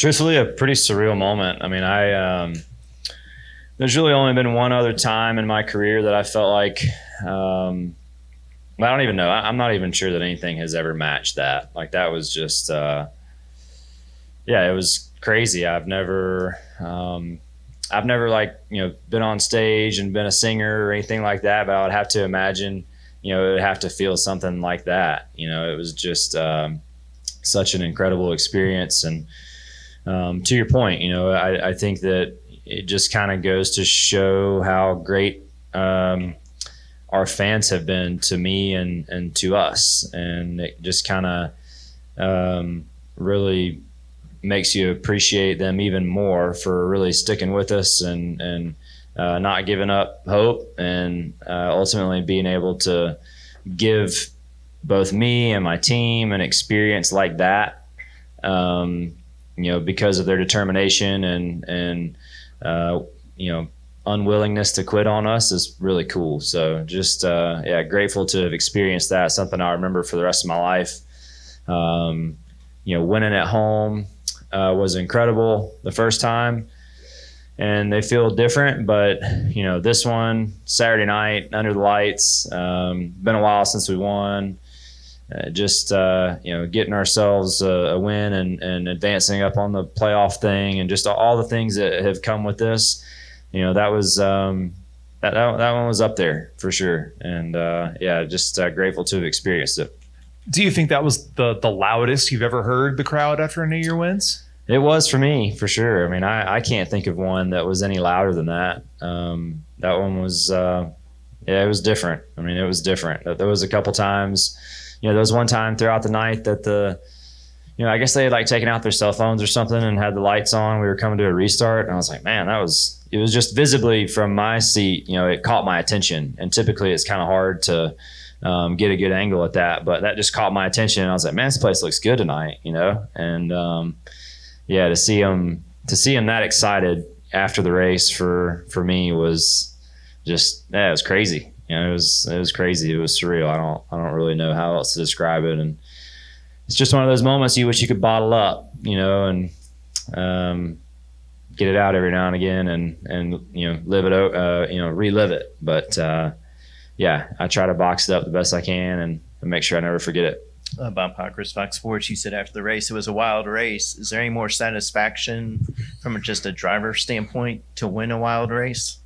Truthfully, a pretty surreal moment. I mean, there's really only been one other time in my career that I felt like, I don't even know. I'm not even sure that anything has ever matched that. Like that was just, it was crazy. I've never like, been on stage and been a singer or anything like that, but I would have to imagine, it would have to feel something like that. It was just such an incredible experience. And to your point, I think that it just kind of goes to show how great our fans have been to me and to us. And it just kind of really makes you appreciate them even more for really sticking with us and not giving up hope, and ultimately being able to give both me and my team an experience like that, because of their determination and unwillingness to quit on us is really cool. So just, grateful to have experienced that. Something I remember for the rest of my life. Winning at home was incredible the first time, and they feel different, but this one Saturday night under the lights, been a while since we won. Getting ourselves a win and advancing up on the playoff thing, and just all the things that have come with this. That was that one was up there for sure, and grateful to have experienced it. Do you think that was the loudest you've ever heard the crowd after a New Year wins? It was for me, for sure. I mean, I can't think of one that was any louder than that. That one was, it was different. I mean, it was different. There was a couple times, there was one time throughout the night that I guess they had like taken out their cell phones or something and had the lights on. We were coming to a restart, and I was like, man, it was just visibly from my seat, it caught my attention. And typically it's kind of hard to get a good angle at that, but that just caught my attention. And I was like, man, this place looks good tonight, and to see them that excited after the race for me was just, it was crazy. It was crazy. It was surreal. I don't really know how else to describe it. And it's just one of those moments you wish you could bottle up, and get it out every now and again and live it, relive it. But I try to box it up the best I can and make sure I never forget it. Bob Pockris, Fox Sports, you said after the race it was a wild race. Is there any more satisfaction from just a driver standpoint to win a wild race?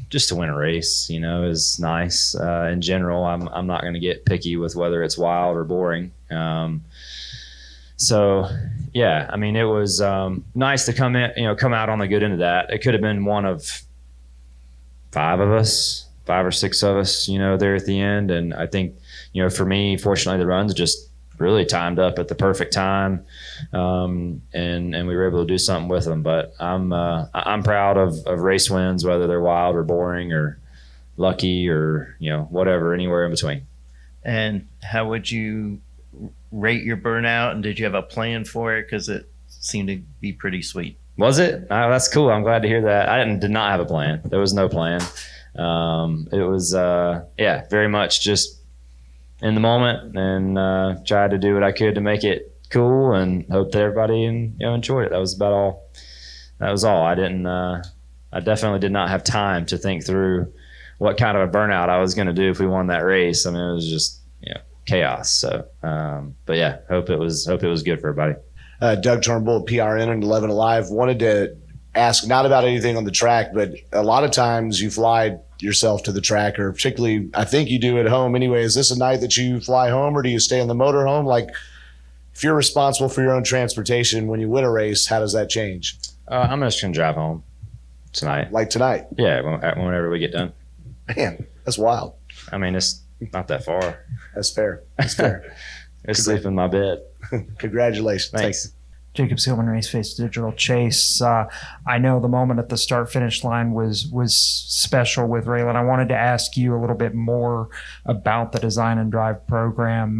Just to win a race, is nice. In general, I'm not going to get picky with whether it's wild or boring. It was nice to come out on the good end of that. It could have been one of five or six of us, there at the end. And I think, for me, fortunately, the runs just really timed up at the perfect time, and we were able to do something with them. But I'm proud of race wins, whether they're wild or boring or lucky or whatever, anywhere in between. And how would you rate your burnout? And did you have a plan for it? Because it seemed to be pretty sweet. Was it? Oh, that's cool. I'm glad to hear that. I did not have a plan. There was no plan. It was very much just in the moment, and tried to do what I could to make it cool and hope that everybody enjoyed it. That was about all. That was all. I definitely did not have time to think through what kind of a burnout I was going to do if we won that race. I mean, it was just chaos. So, hope it was good for everybody. Doug Turnbull, PRN and 11 Alive, wanted to ask not about anything on the track, but a lot of times you fly yourself to the track, or particularly I think you do at home anyway. Is this a night that you fly home, or do you stay in the motor home? Like, if you're responsible for your own transportation when you win a race, how does that change? I'm just going to drive home tonight. Like tonight? Yeah, whenever we get done. Man, that's wild. I mean, it's not that far. That's fair. That's fair. I sleep in my bed. Congratulations. Thanks. Jacob Seelman, Race Face Digital. Chase, I know the moment at the start-finish line was special with Raylan. I wanted to ask you a little bit more about the Design and Drive program.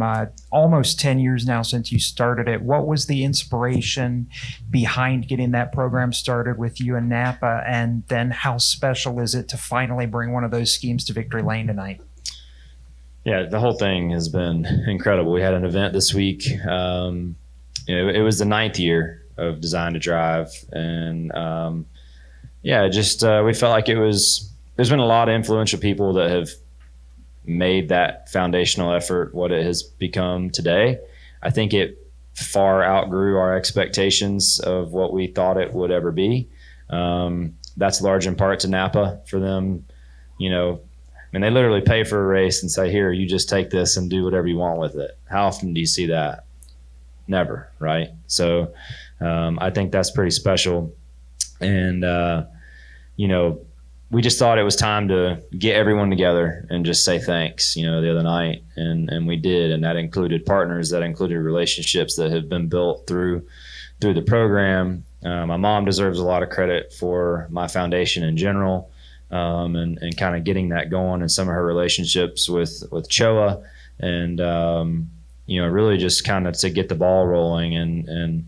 Almost 10 years now since you started it. What was the inspiration behind getting that program started with you and Napa? And then how special is it to finally bring one of those schemes to victory lane tonight? Yeah, the whole thing has been incredible. We had an event this week it was the 9th year of Design to Drive, and we felt like there's been a lot of influential people that have made that foundational effort what it has become today. I think it far outgrew our expectations of what we thought it would ever be. That's large in part to Napa for them. They literally pay for a race and say, here, you just take this and do whatever you want with it. How often do you see that? Never, right? So I think that's pretty special. And, we just thought it was time to get everyone together and just say thanks, the other night. And we did. And that included partners, that included relationships that have been built through the program. My mom deserves a lot of credit for my foundation in general, and kind of getting that going and some of her relationships with Choa, and, really just kind of to get the ball rolling. And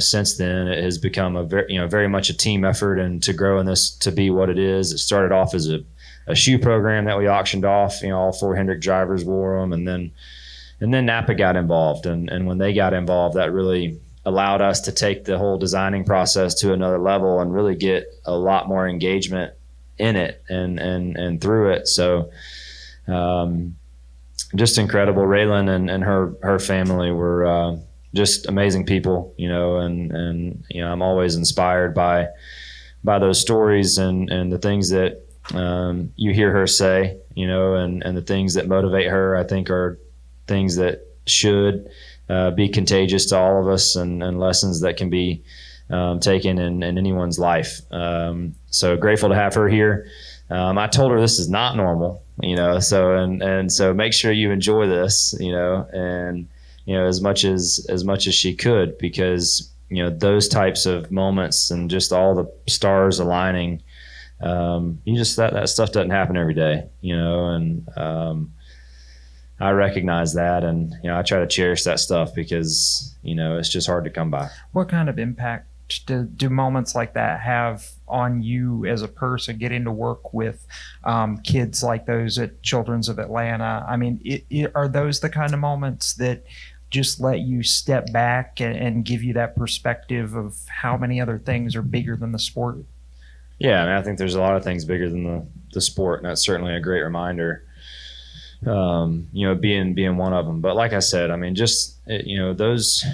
since then it has become very much a team effort, and to grow in this to be what it is. It started off as a shoe program that we auctioned off. All 4 Hendrick drivers wore them, and then Napa got involved. And when they got involved, that really allowed us to take the whole designing process to another level and really get a lot more engagement in it and through it. So, just incredible. Raylan and her family were, just amazing people, and I'm always inspired by those stories and the things that you hear her say, and the things that motivate her, I think, are things that should be contagious to all of us, and lessons that can be taken in anyone's life. So grateful to have her here. I told her this is not normal, so make sure you enjoy this, and as much as she could, because those types of moments and just all the stars aligning, that stuff doesn't happen every day, and I recognize that, and I try to cherish that stuff because it's just hard to come by. What kind of impact do moments like that have on you as a person, getting to work with kids like those at Children's of Atlanta? I mean, are those the kind of moments that just let you step back and give you that perspective of how many other things are bigger than the sport? Yeah, I think there's a lot of things bigger than the sport, and that's certainly a great reminder. Being one of them. But like I said, those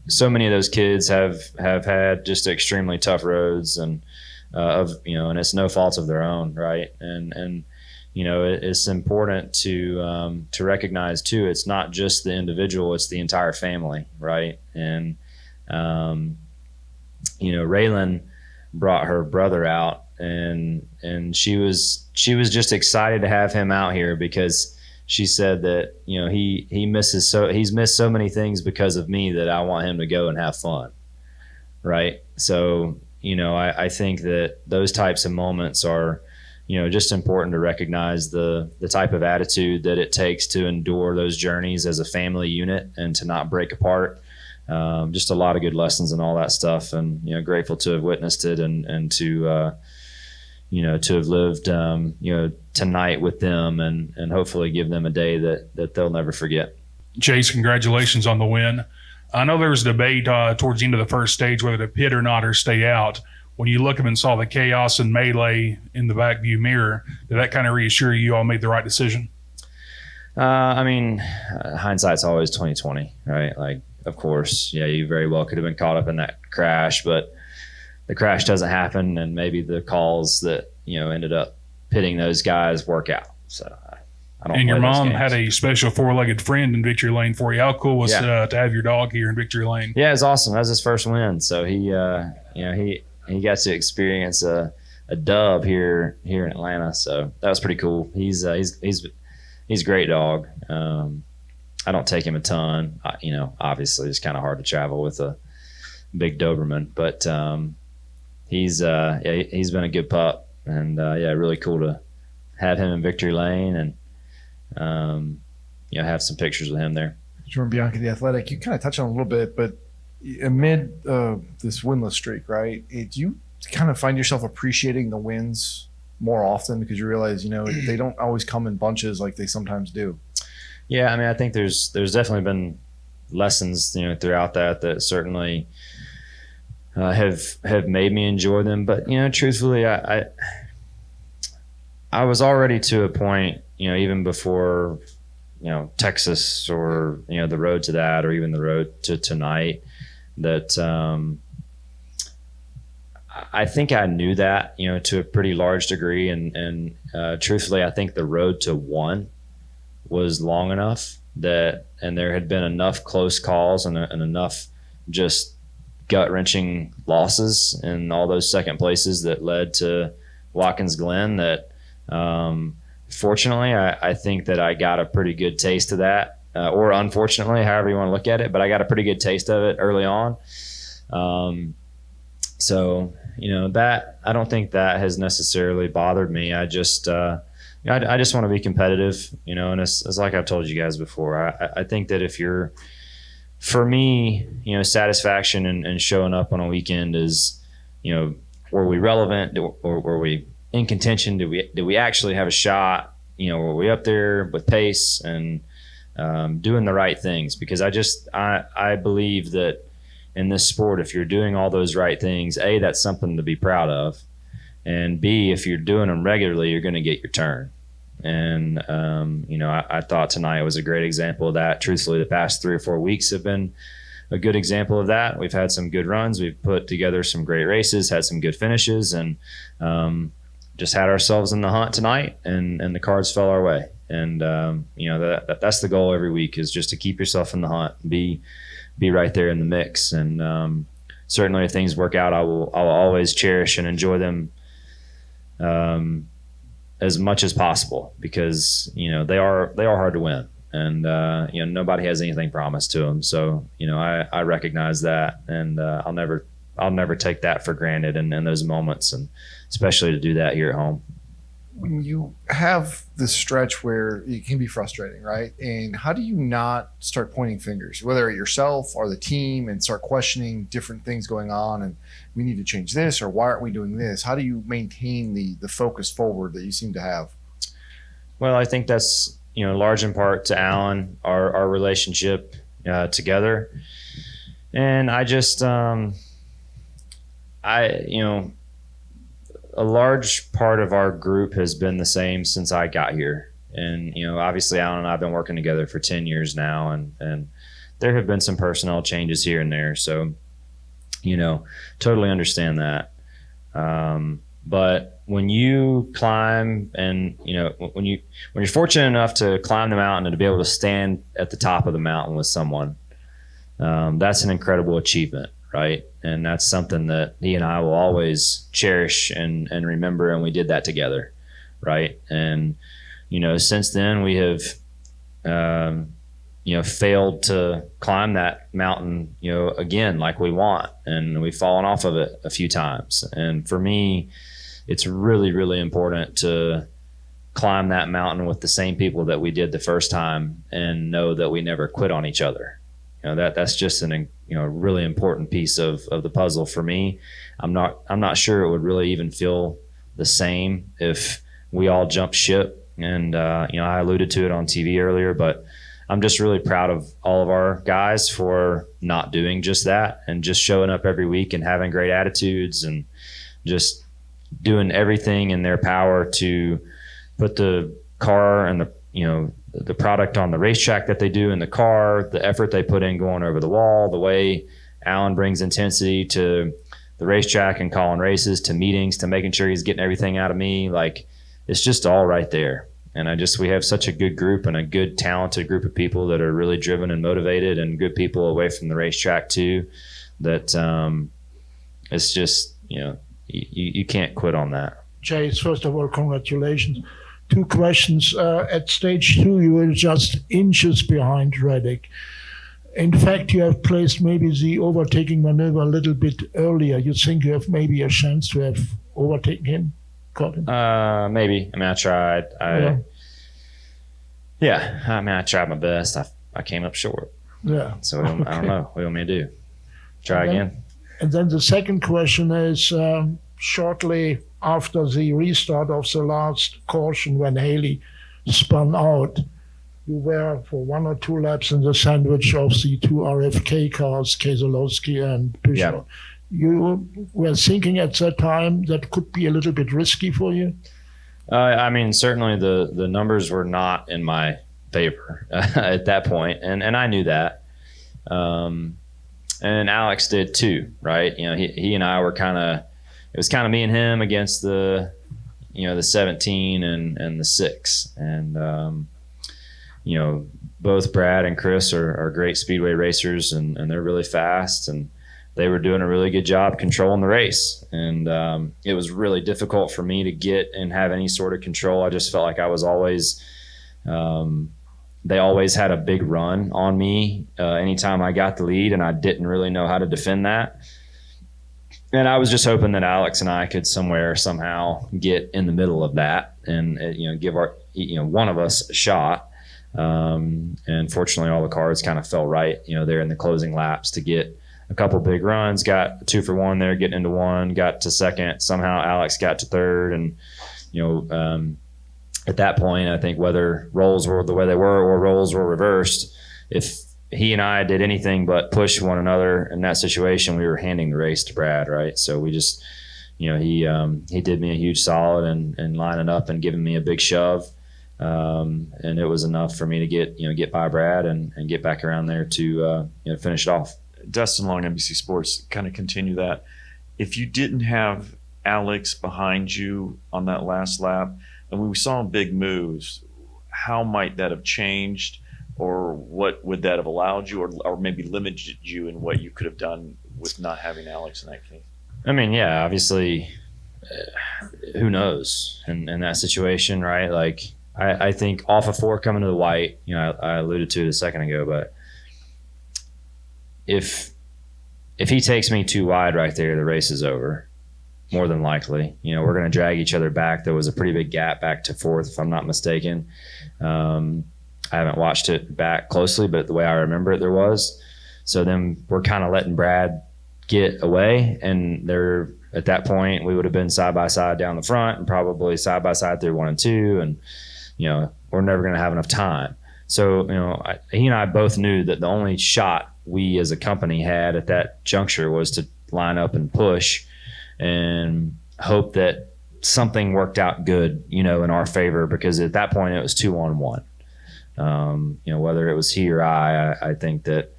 so many of those kids have had just extremely tough roads, and and it's no fault of their own, right? And it's important to recognize too, it's not just the individual, it's the entire family, right? And Raylan brought her brother out, and she was just excited to have him out here, because she said that he's missed so many things because of me, that I want him to go and have fun, right? So I think that those types of moments are just important to recognize the type of attitude that it takes to endure those journeys as a family unit and to not break apart. Just a lot of good lessons and all that stuff, and grateful to have witnessed it, and to to have lived tonight with them, and hopefully give them a day that they'll never forget. Chase, congratulations on the win. I know there was a debate towards the end of the first stage whether to pit or not or stay out. When you look up and saw the chaos and melee in the back view mirror, did that kind of reassure you all made the right decision? Hindsight's always 20/20, right? Like, of course, yeah, you very well could have been caught up in that crash, but the crash doesn't happen, and maybe the calls that ended up pitting those guys work out. So I don't. And your mom had a special 4-legged friend in victory lane for you. How cool was to have your dog here in victory lane? Yeah, it was awesome. That was his first win, so he got to experience a dub here in Atlanta. So that was pretty cool. He's a great dog. I don't take him a ton. Obviously it's kind of hard to travel with a big Doberman, but he's been a good pup, and really cool to have him in victory lane, and have some pictures with him there. Jordan Bianchi, the Athletic, you kind of touched on it a little bit, but amid this winless streak, right? Do you kind of find yourself appreciating the wins more often because you realize, they don't always come in bunches like they sometimes do? Yeah, I think there's definitely been lessons, throughout that certainly have made me enjoy them. But truthfully, I was already to a point, even before Texas or the road to that, or even the road to tonight, that I think I knew that to a pretty large degree, and truthfully, I think the road to one was long enough and there had been enough close calls and enough just gut-wrenching losses in all those second places that led to Watkins Glen that fortunately I think that I got a pretty good taste of that, or unfortunately, however you want to look at it, but I got a pretty good taste of it early on. So that I don't think that has necessarily bothered me. I just I just want to be competitive, and it's like I've told you guys before. I think that for me, satisfaction and showing up on a weekend is, were we relevant or were we in contention? Did we actually have a shot? Were we up there with pace and doing the right things? Because I believe that in this sport, if you're doing all those right things, A, that's something to be proud of. And B, if you're doing them regularly, you're going to get your turn. And, I thought tonight was a great example of that. Truthfully, the past 3 or 4 weeks have been a good example of that. We've had some good runs. We've put together some great races, had some good finishes, and just had ourselves in the hunt tonight, and the cards fell our way. And, that's the goal every week, is just to keep yourself in the hunt, be right there in the mix. And certainly if things work out, I'll always cherish and enjoy them as much as possible, because they are hard to win, and nobody has anything promised to them. So I recognize that, and I'll never take that for granted in those moments, and especially to do that here at home. When you have this stretch where it can be frustrating, right? And how do you not start pointing fingers, whether at yourself or the team, and start questioning different things going on, and we need to change this, or why aren't we doing this? How do you maintain the focus forward that you seem to have? Well, I think that's large in part to Alan, our relationship together, and I just a large part of our group has been the same since I got here. And, obviously Alan and I have been working together for 10 years now, and there have been some personnel changes here and there. So, totally understand that. But when you climb and, when you're fortunate enough to climb the mountain and to be able to stand at the top of the mountain with someone, that's an incredible achievement. Right. And that's something that he and I will always cherish and remember. And we did that together. Right. And, since then we have, failed to climb that mountain, again, like we want. And we've fallen off of it a few times. And for me, it's really, really important to climb that mountain with the same people that we did the first time, and know that we never quit on each other. That's just an really important piece of the puzzle for me. I'm not sure it would really even feel the same if we all jumped ship. And I alluded to it on TV earlier, but I'm just really proud of all of our guys for not doing just that, and just showing up every week and having great attitudes, and just doing everything in their power to put the car and the product on the racetrack that they do in the car, the effort they put in going over the wall, the way Alan brings intensity to the racetrack and calling races, to meetings, to making sure he's getting everything out of me. Like, it's just all right there. And we have such a good group, and a good talented group of people that are really driven and motivated, and good people away from the racetrack too, that it's just, you can't quit on that. Chase, first of all, congratulations. 2 questions. At stage 2, you were just inches behind Reddick. In fact, you have placed maybe the overtaking maneuver a little bit earlier. You think you have maybe a chance to have overtaken him? Caught him? Maybe. I tried. I tried my best. I came up short. Yeah. So I don't know. What do you want me to do? Try again? And then the second question is, shortly after the restart of the last caution, when Haley spun out, you were for 1 or 2 laps in the sandwich of the 2 RFK cars, Keselowski and Bishop. Yeah. You were thinking at that time that could be a little bit risky for you? I mean, certainly the numbers were not in my favor at that point, and I knew that. And Alex did too, right? You know, he and I were it was kind of me and him against the 17 and the 6. And, both Brad and Chris are great speedway racers, and they're really fast, and they were doing a really good job controlling the race. And it was really difficult for me to get and have any sort of control. I just felt like I was always they always had a big run on me anytime I got the lead, and I didn't really know how to defend that. And I was just hoping that Alex and I could somehow get in the middle of that and give one of us a shot. And fortunately, all the cards kind of fell right, there in the closing laps to get a couple big runs. Got 2 for 1 there, getting into 1, got to second. Somehow Alex got to third, and at that point, I think whether roles were the way they were or roles were reversed, if he and I did anything but push one another in that situation, we were handing the race to Brad, right? So we just, he did me a huge solid and lining up and giving me a big shove. And it was enough for me to get by Brad and get back around there to finish it off. Dustin Long, NBC Sports, kind of continue that. If you didn't have Alex behind you on that last lap, and when we saw big moves, how might that have changed, or what would that have allowed you, or maybe limited you in what you could have done with not having Alex in that case? I mean, yeah, obviously, who knows in that situation, right? Like, I think off of 4 coming to the white, I alluded to it a second ago, but if he takes me too wide right there, the race is over. More than likely, we're going to drag each other back. There was a pretty big gap back to 4th, if I'm not mistaken. I haven't watched it back closely, but the way I remember it, there was. So then we're kind of letting Brad get away, and at that point, we would have been side by side down the front, and probably side by side through 1 and 2, and we're never going to have enough time. So he and I both knew that the only shot we as a company had at that juncture was to line up and push and hope that something worked out good, in our favor, because at that point it was 2-on-1. Whether it was he or I think that,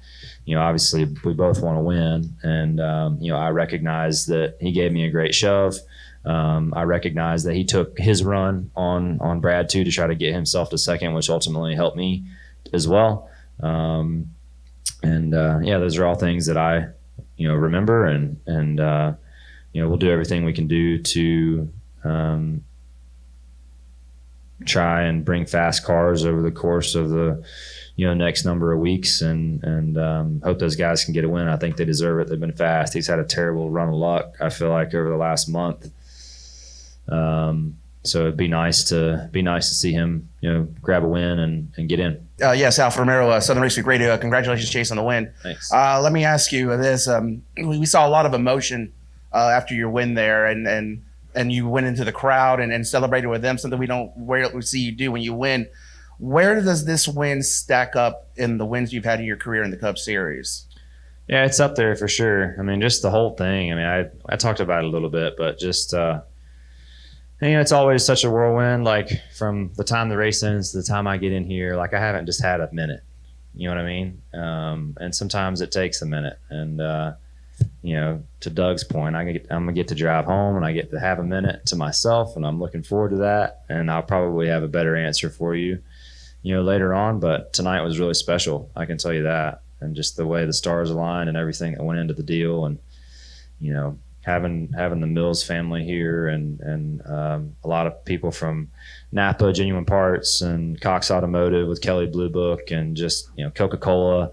obviously we both want to win. And, I recognize that he gave me a great shove. I recognize that he took his run on Brad too, to try to get himself to second, which ultimately helped me as well. Those are all things that I, remember, and we'll do everything we can do to try and bring fast cars over the course of the next number of weeks, and hope those guys can get a win. I think they deserve it. They've been fast. He's had a terrible run of luck, I feel like, over the last month. So it'd be nice to see him grab a win and get in. Yes, Alfa Romero, Southern Race Week Radio. Congratulations, Chase, on the win. Thanks. Let me ask you this: we saw a lot of emotion after your win there, and you went into the crowd and celebrated with them, something we don't rarely see you do when you win. Where does this win stack up in the wins you've had in your career in the Cup Series? Yeah, it's up there for sure. I mean, just the whole thing. I mean, I talked about it a little bit, but just it's always such a whirlwind. Like, from the time the race ends to the time I get in here, like, I haven't just had a minute. You know what I mean? And sometimes it takes a minute. And to Doug's point, I'm gonna get to drive home, and I get to have a minute to myself, and I'm looking forward to that. And I'll probably have a better answer for you, later on. But tonight was really special, I can tell you that. And just the way the stars aligned and everything that went into the deal, and having the Mills family here, and a lot of people from Napa Genuine Parts and Cox Automotive with Kelly Blue Book, and just Coca-Cola.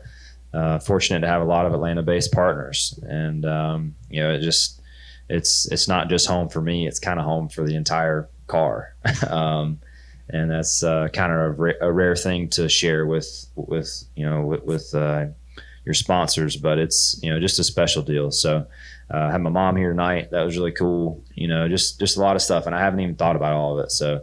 Fortunate to have a lot of Atlanta-based partners, and it's not just home for me; it's kind of home for the entire car, and that's kind of a rare thing to share with your sponsors. But it's just a special deal. So I had my mom here tonight. That was really cool. Just a lot of stuff, and I haven't even thought about all of it. So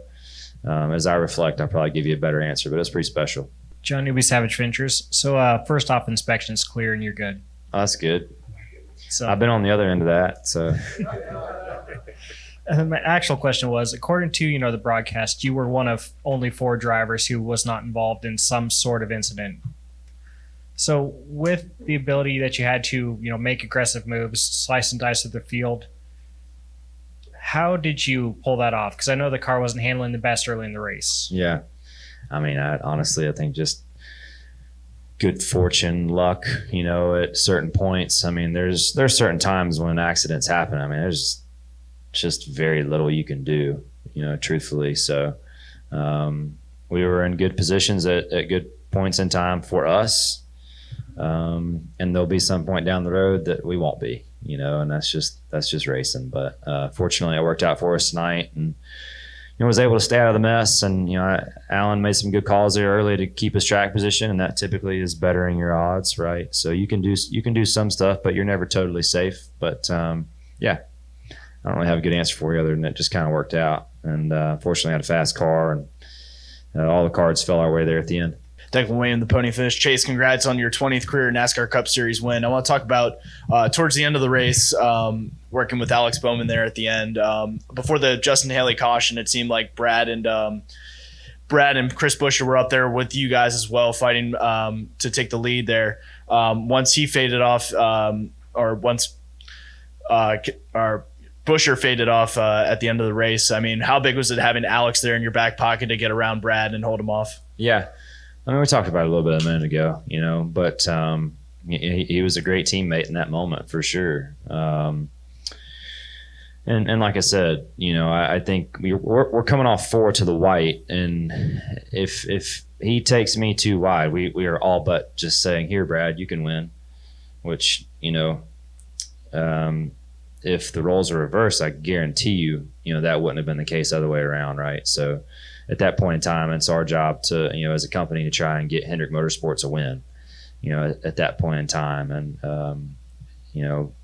as I reflect, I'll probably give you a better answer, but it's pretty special. John Newby, Savage Ventures. So first off, inspection is clear and you're good. Oh, that's good. So I've been on the other end of that. So and then my actual question was, according to the broadcast, you were one of only 4 drivers who was not involved in some sort of incident. So with the ability that you had to make aggressive moves, slice and dice of the field, how did you pull that off? Because I know the car wasn't handling the best early in the race. yeah, I mean, honestly, I think just good fortune, luck, at certain points. I mean, there's certain times when accidents happen. I mean, there's just very little you can do, truthfully. So we were in good positions at good points in time for us. And there'll be some point down the road that we won't be, and that's just racing. But fortunately, it worked out for us tonight, and was able to stay out of the mess. And Alan made some good calls there early to keep his track position, and that typically is bettering your odds, right? So you can do some stuff, but you're never totally safe. But yeah, I don't really have a good answer for you other than it just kind of worked out. And fortunately, I had a fast car, and all the cards fell our way there at the end. Declan Wayne, the Pony Finish. Chase, congrats on your 20th career NASCAR Cup Series win. I want to talk about towards the end of the race, working with Alex Bowman there at the end. Before the Justin Haley caution, it seemed like Brad and Chris Buescher were up there with you guys as well, fighting to take the lead there. Once he faded off, or once our Buescher faded off at the end of the race, I mean, how big was it having Alex there in your back pocket to get around Brad and hold him off? Yeah. I mean, we talked about it a little bit a minute ago, but he was a great teammate in that moment for sure. And like I said, I think we're coming off 4 to the white, and if he takes me too wide, we are all but just saying, here, Brad, you can win. Which if the roles are reversed, I guarantee you, that wouldn't have been the case other way around, right? So at that point in time, it's our job to, as a company, to try and get Hendrick Motorsports a win, at that point in time. And,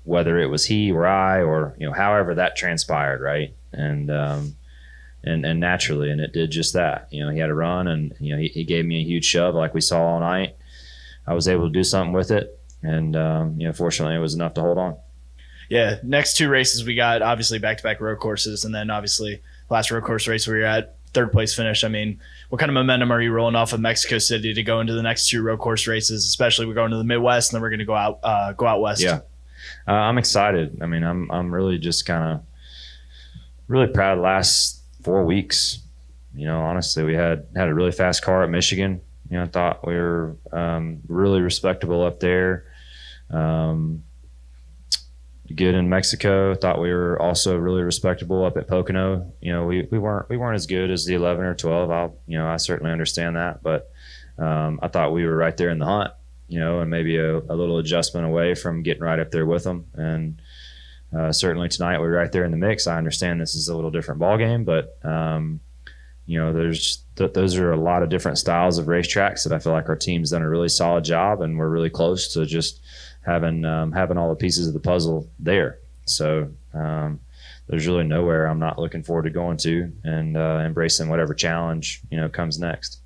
whether it was he or I or, however that transpired, right? And naturally, and it did just that. He had a run, and, he gave me a huge shove like we saw all night. I was able to do something with it, and, fortunately, it was enough to hold on. Yeah, next 2 races we got, obviously, back-to-back road courses, and then, obviously, last road course race where you're at, 3rd place finish. I mean, what kind of momentum are you rolling off of Mexico City to go into the next 2 road course races? Especially we're going to the Midwest, and then we're going to go out west. Yeah, I'm excited. I mean, I'm really just kind of really proud of the last 4 weeks. Honestly, we had a really fast car at Michigan. I thought we were really respectable up there. Good in Mexico. Thought we were also really respectable up at Pocono. We weren't as good as the 11 or 12. I certainly understand that, but I thought we were right there in the hunt. And maybe a little adjustment away from getting right up there with them. And certainly tonight we're right there in the mix. I understand this is a little different ball game, but those are a lot of different styles of racetracks that I feel like our team's done a really solid job, and we're really close to just having all the pieces of the puzzle there. So there's really nowhere I'm not looking forward to going to and embracing whatever challenge comes next.